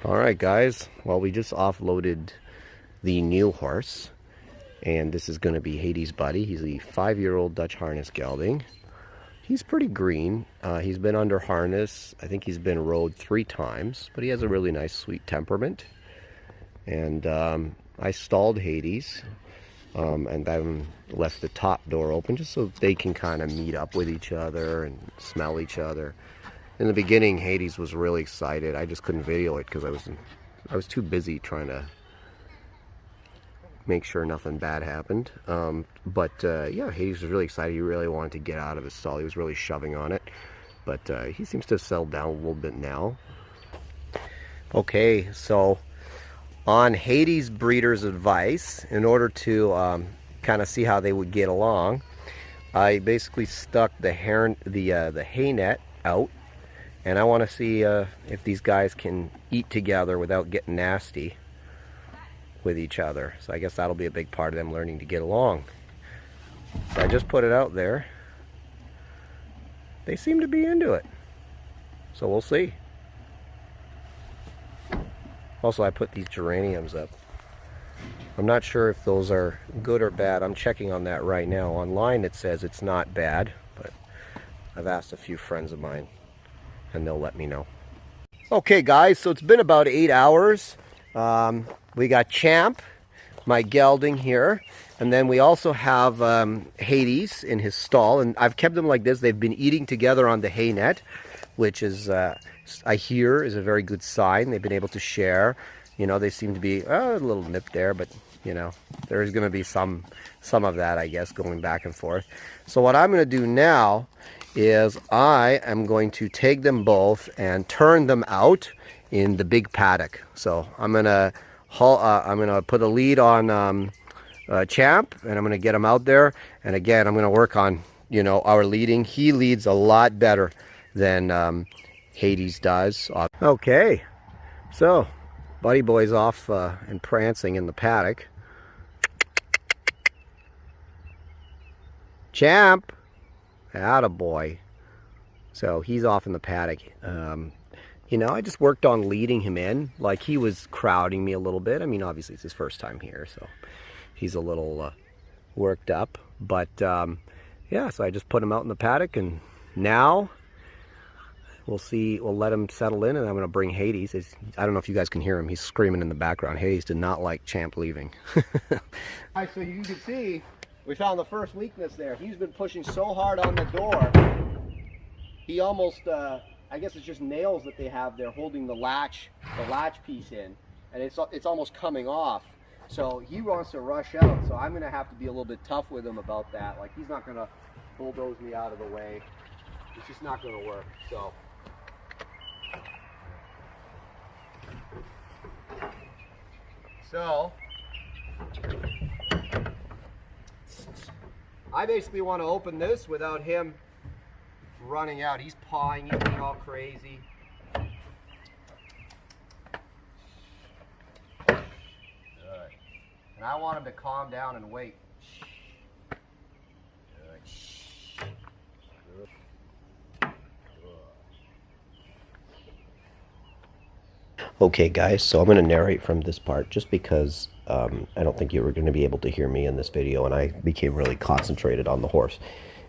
All right, guys. Well, we just offloaded the new horse, and this is going to be Hades' buddy. He's a 5-year-old Dutch harness gelding. He's pretty green. He's been under harness. I think he's been rode 3 times, but he has a really nice, sweet temperament. And I stalled Hades, and then left the top door open just so they can kind of meet up with each other and smell each other. In the beginning, Hades was really excited. I just couldn't video it because I was too busy trying to make sure nothing bad happened. Yeah, Hades was really excited. He really wanted to get out of his stall. He was really shoving on it, but he seems to have settled down a little bit now. Okay, so on Hades' breeder's advice, in order to kind of see how they would get along, I basically stuck the hay net out. And I want to see if these guys can eat together without getting nasty with each other. So I guess that'll be a big part of them learning to get along. So I just put it out there. They seem to be into it. So we'll see. Also, I put these geraniums up. I'm not sure if those are good or bad. I'm checking on that right now. Online it says it's not bad, but I've asked a few friends of mine, and they'll let me know. Okay, guys, so it's been about 8 hours. We got Champ, my gelding here, and then we also have Hades in his stall, and I've kept them like this. They've been eating together on the hay net, which is, I hear, is a very good sign. They've been able to share. You know, they seem to be a little nip there, but you know, there's going to be some of that, I guess, going back and forth. So what I'm going to do now is I am going to take them both and turn them out in the big paddock. So I'm gonna put a lead on Champ, and I'm gonna get him out there. And again, I'm gonna work on, you know, our leading. He leads a lot better than Hades does. Okay, so Buddy Boy's off and prancing in the paddock. Champ, attaboy. So he's off in the paddock. You know, I just worked on leading him in. Like, he was crowding me a little bit. I mean, obviously it's his first time here, so he's a little worked up. But yeah, so I just put him out in the paddock, and now we'll see. We'll let him settle in, and I'm going to bring Hades. I don't know if you guys can hear him. He's screaming in the background. Hades did not like Champ leaving. Alright, so you can see we found the first weakness there. He's been pushing so hard on the door. He almost, I guess it's just nails that they have there holding the latch piece in, and it's almost coming off. So he wants to rush out. So I'm going to have to be a little bit tough with him about that. Like, he's not going to bulldoze me out of the way. It's just not going to work. So I basically want to open this without him running out. He's pawing, he's being all crazy. Good. And I want him to calm down and wait. Good. Good. Okay, guys, so I'm going to narrate from this part just because I don't think you were going to be able to hear me in this video, and I became really concentrated on the horse.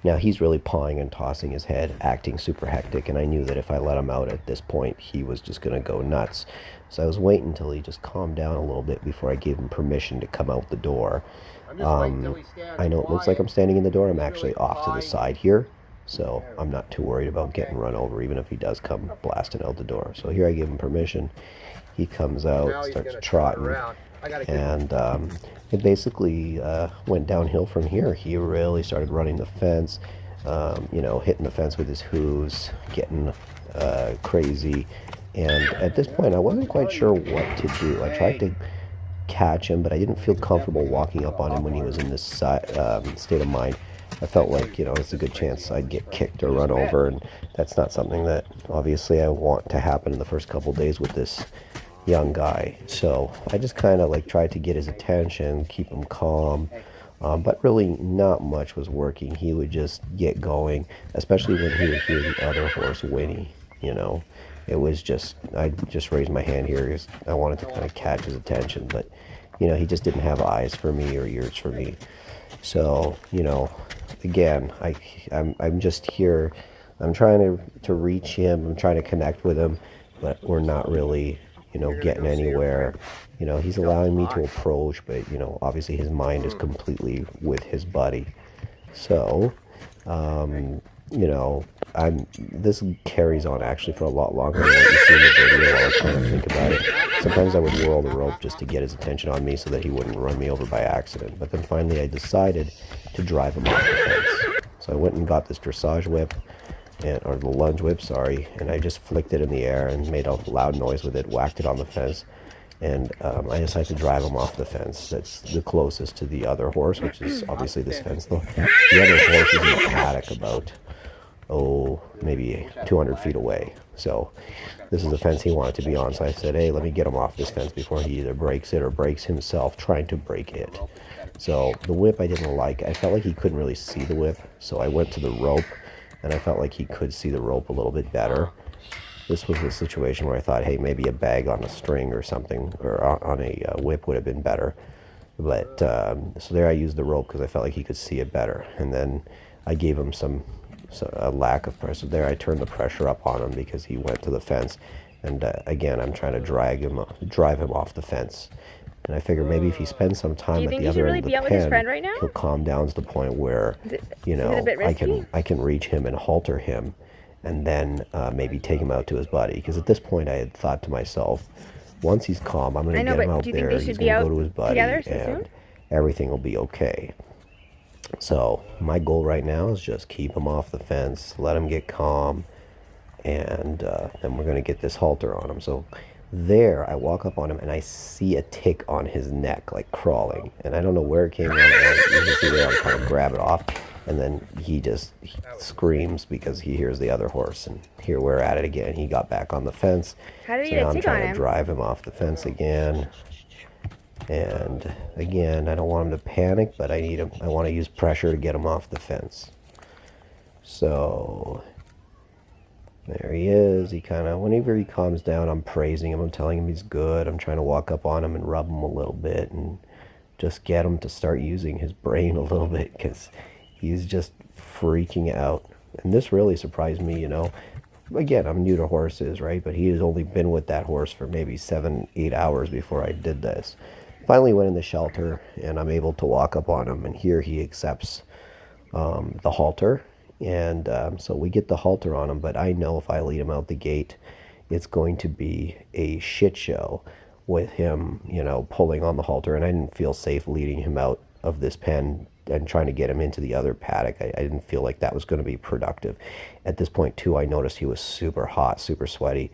Now, he's really pawing and tossing his head, acting super hectic, and I knew that if I let him out at this point, he was just going to go nuts. So I was waiting until he just calmed down a little bit before I gave him permission to come out the door. I know it looks like I'm standing in the door. I'm actually off to the side here, so I'm not too worried about getting run over, even if he does come blasting out the door. So here I give him permission. He comes out, starts trotting, and it basically went downhill from here. He really started running the fence, you know, hitting the fence with his hooves, getting crazy. And at this point, I wasn't quite sure what to do. I tried to catch him, but I didn't feel comfortable walking up on him when he was in this state of mind. I felt like, you know, it's a good chance I'd get kicked or run over, and that's not something that obviously I want to happen in the first couple days with this young guy. So I just kind of like tried to get his attention, keep him calm, but really not much was working. He would just get going, especially when he would hear the other horse whinny, you know. it was just, I just raised my hand here because I wanted to kind of catch his attention, but he just didn't have eyes for me or ears for me. So, again, I'm just here. I'm trying to reach him. I'm trying to connect with him, but we're not really, getting anywhere. He's allowing me to approach, but obviously his mind is completely with his buddy. So, this carries on actually for a lot longer than what you see in the video while I was trying to think about it. Sometimes I would whirl the rope just to get his attention on me so that he wouldn't run me over by accident. But then finally I decided to drive him off the fence. So I went and got this dressage whip, or the lunge whip, sorry, and I just flicked it in the air and made a loud noise with it, whacked it on the fence, and I decided to drive him off the fence. That's the closest to the other horse, which is obviously this fence, though. The other horse is in the paddock about, maybe 200 feet away. So this is the fence he wanted to be on. So I said, hey, let me get him off this fence before he either breaks it or breaks himself trying to break it. So the whip I didn't like. I felt like he couldn't really see the whip. So I went to the rope, and I felt like he could see the rope a little bit better. This was a situation where I thought, hey, maybe a bag on a string or something, or on a whip would have been better. But so there I used the rope because I felt like he could see it better. And then I gave him a lack of pressure. There I turned the pressure up on him because he went to the fence. And again, I'm trying to drive him off the fence. And I figure maybe if he spends some time at the other end of the pen, he'll calm down to the point where, I can reach him and halter him, and then maybe take him out to his buddy. Because at this point I had thought to myself, once he's calm, I'm going to get him out there, he's going to go to his buddy, and everything will be okay. So my goal right now is just keep him off the fence, let him get calm, and then we're going to get this halter on him. So there I walk up on him and I see a tick on his neck, like crawling, and I don't know where it came from. You can see there, I'm trying to grab it off, and then he screams because he hears the other horse, and here we're at it again. He got back on the fence. How did he so get now a tick I'm on trying him? to drive him off the fence again. And again, I don't want him to panic, but I want to use pressure to get him off the fence. So there he is. He whenever he calms down, I'm praising him. I'm telling him he's good. I'm trying to walk up on him and rub him a little bit and just get him to start using his brain a little bit, because he's just freaking out. And this really surprised me, Again, I'm new to horses, right? But he has only been with that horse for maybe 7-8 hours before I did this. Finally went in the shelter, and I'm able to walk up on him, and here he accepts the halter. And so we get the halter on him, but I know if I lead him out the gate, it's going to be a shit show with him, pulling on the halter. And I didn't feel safe leading him out of this pen and trying to get him into the other paddock. I didn't feel like that was going to be productive. At this point, too, I noticed he was super hot, super sweaty,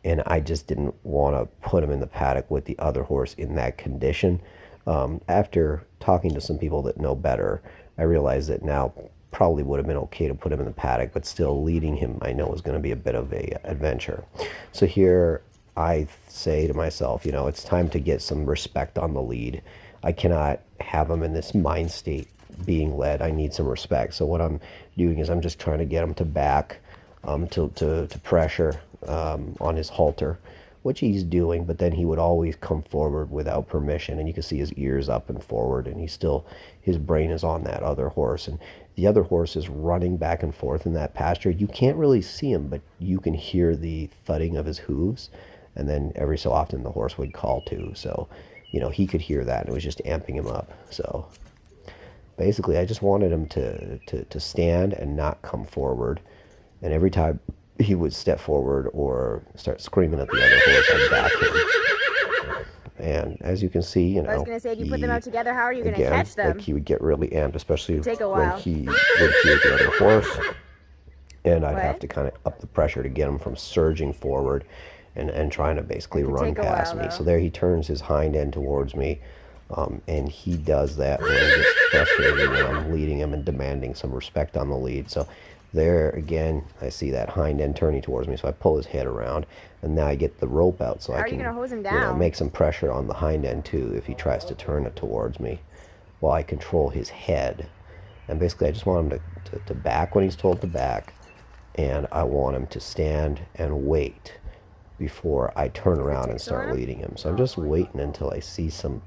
and I just didn't want to put him in the paddock with the other horse in that condition. After talking to some people that know better, I realized that now probably would have been okay to put him in the paddock, but still leading him I know is going to be a bit of a adventure. So here I say to myself, it's time to get some respect on the lead. I cannot have him in this mind state being led. I need some respect. So what I'm doing is I'm just trying to get him to back, to pressure on his halter, which he's doing, but then he would always come forward without permission, and you can see his ears up and forward, and his brain is on that other horse, and the other horse is running back and forth in that pasture. You can't really see him, but you can hear the thudding of his hooves, and then every so often the horse would call too. So he could hear that, and it was just amping him up. So basically I just wanted him to stand and not come forward, and every time he would step forward or start screaming at the other horse, I'd back him. And as you can see, I was going to say, if you put them out together, how are you going to catch them? Like, he would get really amped, especially when he would hear the other horse. And I'd have to kind of up the pressure to get him from surging forward and trying to basically run past me. So there he turns his hind end towards me. And he does that when he gets frustrated when I'm leading him and demanding some respect on the lead. So there again, I see that hind end turning towards me, so I pull his head around, and now I get the rope out so I can hose him down? Make some pressure on the hind end too if he tries to turn it towards me, while I control his head. And basically I just want him to back when he's told to back, and I want him to stand and wait before I turn around and start leading him. So I'm just waiting until I see some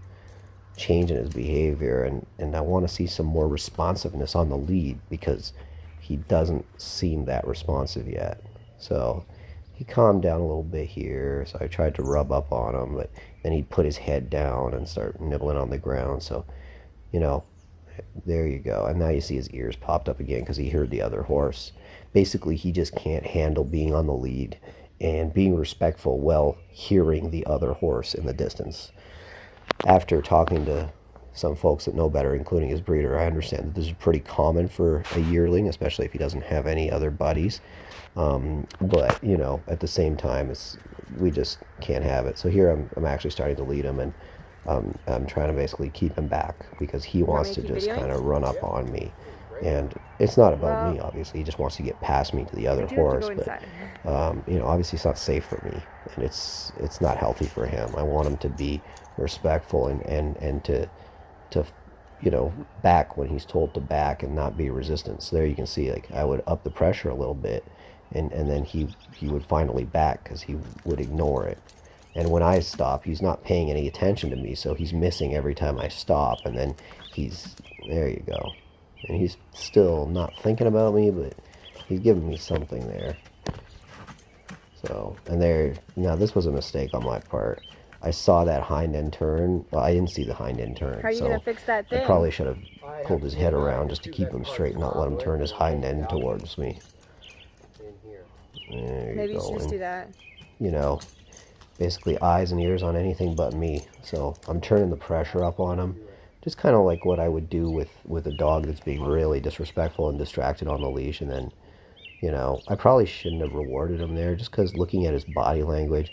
change in his behavior, and I want to see some more responsiveness on the lead, because he doesn't seem that responsive yet. So he calmed down a little bit here, so I tried to rub up on him, but then he'd put his head down and start nibbling on the ground. So, you know, there you go. And now you see his ears popped up again because he heard the other horse. Basically, he just can't handle being on the lead and being respectful while hearing the other horse in the distance. After talking to some folks that know better, including his breeder, I understand that this is pretty common for a yearling, especially if he doesn't have any other buddies. But, you know, at the same time, we just can't have it. So here I'm actually starting to lead him, and I'm trying to basically keep him back because he wants to just kind of run up on me. And it's not about me, obviously. He just wants to get past me to the other horse. But, you know, obviously it's not safe for me, and it's not healthy for him. I want him to be respectful and to you know, back when he's told to back and not be resistant. So there you can see, like, I would up the pressure a little bit, and then he would finally back because he would ignore it. And when I stop, he's not paying any attention to me, so he's missing every time I stop, and then there you go. And he's still not thinking about me, but he's giving me something there. So, and there, now this was a mistake on my part. I saw that hind end turn. Well, I didn't see the hind end turn. How are you going to fix that thing? I probably should have pulled his head around just to keep him straight and not let him turn his hind end towards me. Maybe you should just do that. You know, basically eyes and ears on anything but me. So I'm turning the pressure up on him. Just kind of like what I would do with a dog that's being really disrespectful and distracted on the leash. And then, you know, I probably shouldn't have rewarded him there, just because looking at his body language,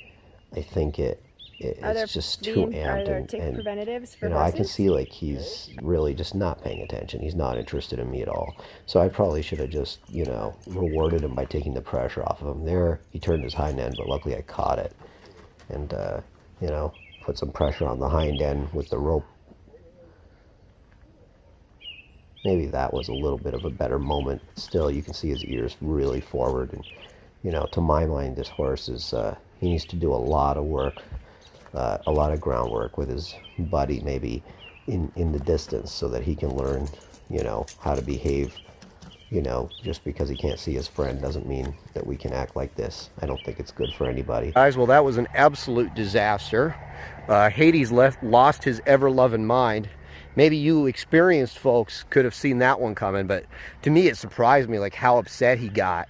I think it's just too amped, and preventatives for you know, I can see like he's really just not paying attention. He's not interested in me at all. So I probably should have just, you know, rewarded him by taking the pressure off of him. There, he turned his hind end, but luckily I caught it, and you know, put some pressure on the hind end with the rope. Maybe that was a little bit of a better moment. Still, you can see his ears really forward, and you know, to my mind, this horse is he needs to do a lot of work. A lot of groundwork with his buddy, maybe in the distance, so that he can learn, you know, how to behave. You know, just because he can't see his friend doesn't mean that we can act like this. I don't think it's good for anybody. Guys, well, that was an absolute disaster. Hades lost his ever-loving mind. Maybe you experienced folks could have seen that one coming, but to me it surprised me, like, how upset he got.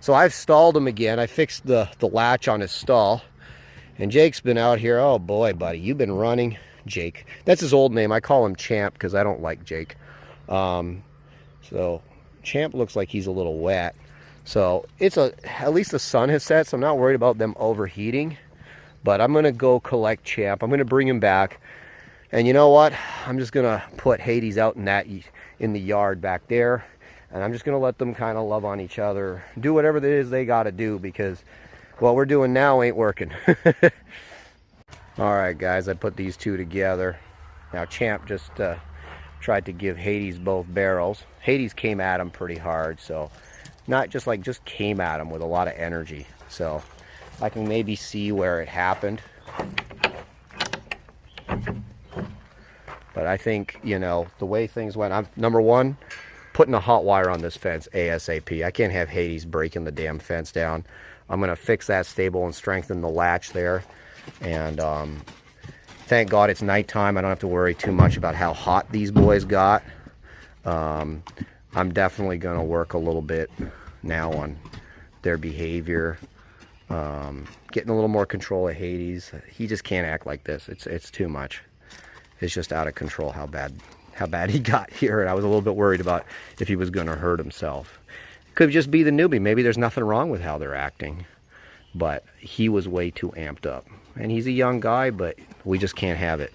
So I've stalled him again. I fixed the latch on his stall. And Jake's been out here. Oh boy, buddy, you've been running. Jake, that's his old name. I call him Champ because I don't like Jake. So Champ looks like he's a little wet. So at least the sun has set, so I'm not worried about them overheating. But I'm gonna go collect Champ. I'm gonna bring him back. And you know what? I'm just gonna put Hades out in the yard back there, and I'm just gonna let them kind of love on each other, do whatever it is they got to do, because what we're doing now ain't working. All right, guys, I put these two together. Now Champ just tried to give Hades both barrels. Hades came at him pretty hard, so not just came at him with a lot of energy. So I can maybe see where it happened. But I think, you know, the way things went, I'm, number one, putting a hot wire on this fence ASAP. I can't have Hades breaking the damn fence down. I'm going to fix that stable and strengthen the latch there. And thank God it's nighttime. I don't have to worry too much about how hot these boys got. I'm definitely going to work a little bit now on their behavior. Getting a little more control of Hades. He just can't act like this. It's too much. It's just out of control how bad he got here. And I was a little bit worried about if he was going to hurt himself. Could just be the newbie. Maybe there's nothing wrong with how they're acting. But he was way too amped up. And he's a young guy, but we just can't have it.